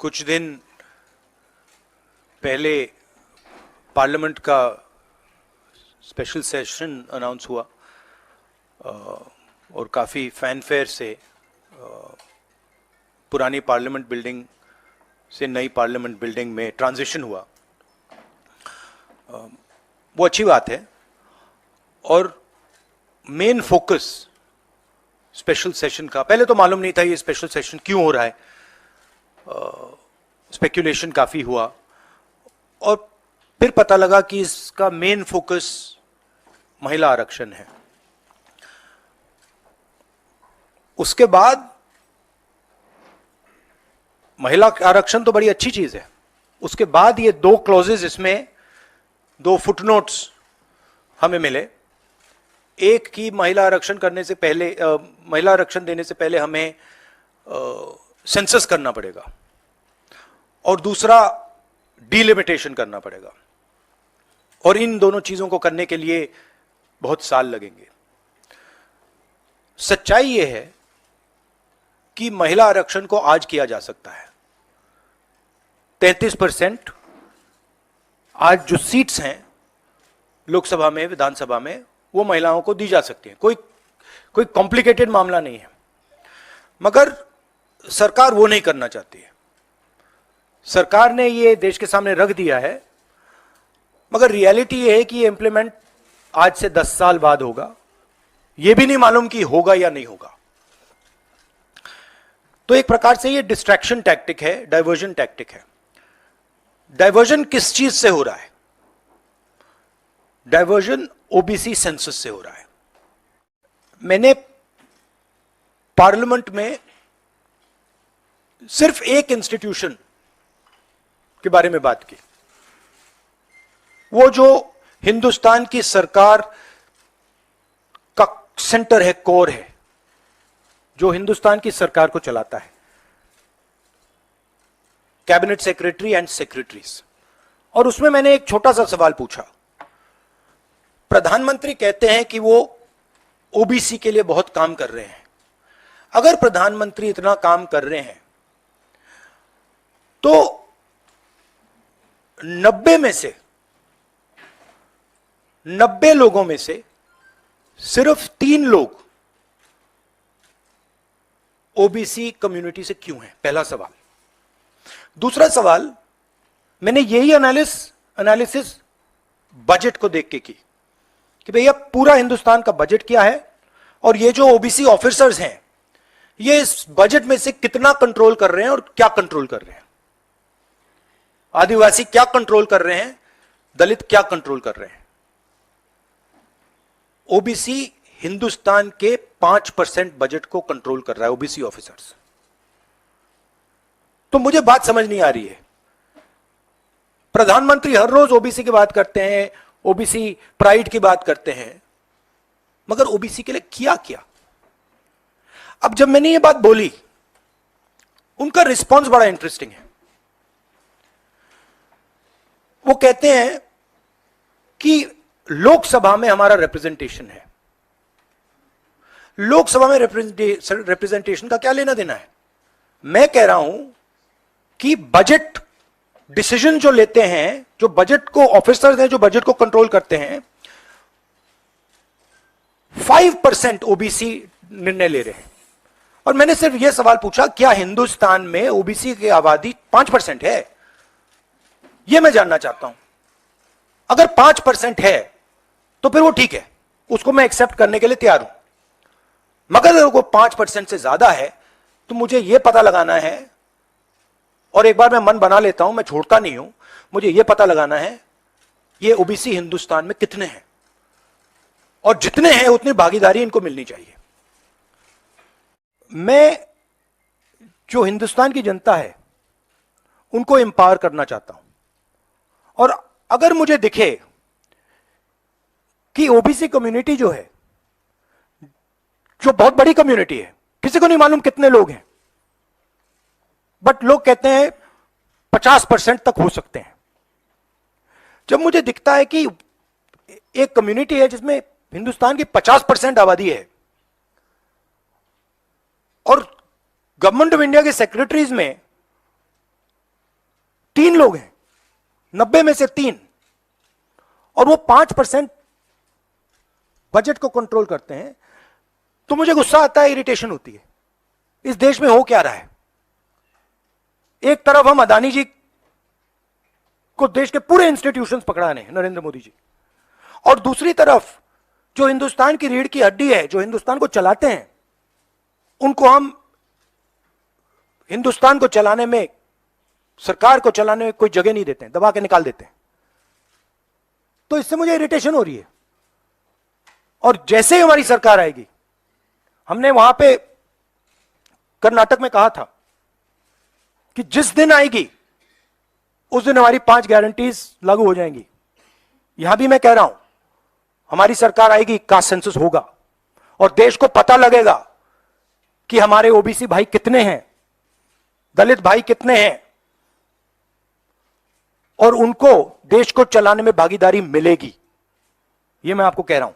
कुछ दिन पहले पार्लियामेंट का स्पेशल सेशन अनाउंस हुआ और काफ़ी फैनफेयर से पुरानी पार्लियामेंट बिल्डिंग से नई पार्लियामेंट बिल्डिंग में ट्रांजिशन हुआ। वो अच्छी बात है और मेन फोकस स्पेशल सेशन का, पहले तो मालूम नहीं था ये स्पेशल सेशन क्यों हो रहा है, स्पेक्यूलेशन काफ़ी हुआ और फिर पता लगा कि इसका मेन फोकस महिला आरक्षण है। उसके बाद महिला आरक्षण तो बड़ी अच्छी चीज है, उसके बाद ये दो क्लॉजेज, इसमें दो फुटनोट्स हमें मिले। एक की महिला आरक्षण करने से पहले, महिला आरक्षण देने से पहले हमें सेंसस करना पड़ेगा और दूसरा डिलिमिटेशन करना पड़ेगा, और इन दोनों चीजों को करने के लिए बहुत साल लगेंगे। सच्चाई यह है कि महिला आरक्षण को आज किया जा सकता है। 33% आज जो सीट्स हैं लोकसभा में, विधानसभा में, वो महिलाओं को दी जा सकती हैं। कोई कॉम्प्लिकेटेड मामला नहीं है, मगर सरकार वो नहीं करना चाहती है। सरकार ने ये देश के सामने रख दिया है, मगर रियलिटी ये है कि ये इंप्लीमेंट आज से 10 साल बाद होगा। ये भी नहीं मालूम कि होगा या नहीं होगा। तो एक प्रकार से ये डिस्ट्रैक्शन टैक्टिक है, डाइवर्जन टैक्टिक है। डाइवर्जन किस चीज से हो रहा है? डाइवर्जन ओबीसी सेंसस से हो रहा है। मैंने पार्लियामेंट में सिर्फ एक इंस्टीट्यूशन के बारे में बात की, वो जो हिंदुस्तान की सरकार का सेंटर है, कोर है, जो हिंदुस्तान की सरकार को चलाता है, कैबिनेट सेक्रेटरी एंड सेक्रेटरीज। और उसमें मैंने एक छोटा सा सवाल पूछा। प्रधानमंत्री कहते हैं कि वो ओबीसी के लिए बहुत काम कर रहे हैं। अगर प्रधानमंत्री इतना काम कर रहे हैं तो 90 लोगों में से सिर्फ 3 लोग ओबीसी कम्युनिटी से क्यों हैं? पहला सवाल। दूसरा सवाल, मैंने यही एनालिसिस बजट को देख के की कि भैया पूरा हिंदुस्तान का बजट क्या है और ये जो ओबीसी ऑफिसर्स हैं ये इस बजट में से कितना कंट्रोल कर रहे हैं और क्या कंट्रोल कर रहे हैं। आदिवासी क्या कंट्रोल कर रहे हैं, दलित क्या कंट्रोल कर रहे हैं। ओबीसी हिंदुस्तान के 5% बजट को कंट्रोल कर रहा है, ओबीसी ऑफिसर्स। तो मुझे बात समझ नहीं आ रही है। प्रधानमंत्री हर रोज ओबीसी की बात करते हैं, ओबीसी प्राइड की बात करते हैं, मगर ओबीसी के लिए किया क्या? अब जब मैंने ये बात बोली, उनका रिस्पॉन्स बड़ा इंटरेस्टिंग है। वो कहते हैं कि लोकसभा में हमारा रिप्रेजेंटेशन है। लोकसभा में रिप्रेजेंटेशन का क्या लेना देना है? मैं कह रहा हूं कि बजट डिसीजन जो लेते हैं, जो बजट को ऑफिसर्स हैं, जो बजट को कंट्रोल करते हैं, 5% ओबीसी निर्णय ले रहे हैं। और मैंने सिर्फ यह सवाल पूछा, क्या हिंदुस्तान में ओबीसी की आबादी 5% है? यह मैं जानना चाहता हूं। अगर 5% है तो फिर वो ठीक है, उसको मैं एक्सेप्ट करने के लिए तैयार हूं। मगर अगर वो 5% से ज्यादा है तो मुझे यह पता लगाना है, और एक बार मैं मन बना लेता हूं, मैं छोड़ता नहीं हूं, मुझे यह पता लगाना है ये ओबीसी हिंदुस्तान में कितने हैं, और जितने हैं उतनी भागीदारी इनको मिलनी चाहिए। मैं जो हिंदुस्तान की जनता है उनको एम्पावर करना चाहता हूं, और अगर मुझे दिखे कि ओबीसी कम्युनिटी जो है, जो बहुत बड़ी कम्युनिटी है, किसी को नहीं मालूम कितने लोग हैं, बट लोग कहते हैं 50% तक हो सकते हैं। जब मुझे दिखता है कि एक कम्युनिटी है जिसमें हिंदुस्तान की 50% आबादी है और गवर्नमेंट ऑफ इंडिया के सेक्रेटरीज में 3 लोग हैं, 90 में से 3, और वो 5% बजट को कंट्रोल करते हैं, तो मुझे गुस्सा आता है, इरिटेशन होती है। इस देश में हो क्या रहा है? एक तरफ हम अदानी जी को देश के पूरे इंस्टीट्यूशंस पकड़ाने हैं, नरेंद्र मोदी जी, और दूसरी तरफ जो हिंदुस्तान की रीढ़ की हड्डी है, जो हिंदुस्तान को चलाते हैं, उनको हम हिंदुस्तान को चलाने में, सरकार को चलाने में कोई जगह नहीं देते हैं, दबा के निकाल देते हैं। तो इससे मुझे इरिटेशन हो रही है। और जैसे ही हमारी सरकार आएगी, हमने वहां पे कर्नाटक में कहा था कि जिस दिन आएगी उस दिन हमारी 5 गारंटीज लागू हो जाएंगी। यहां भी मैं कह रहा हूं, हमारी सरकार आएगी, कास्ट सेंसस होगा और देश को पता लगेगा कि हमारे ओबीसी भाई कितने हैं, दलित भाई कितने हैं, और उनको देश को चलाने में भागीदारी मिलेगी। यह मैं आपको कह रहा हूं।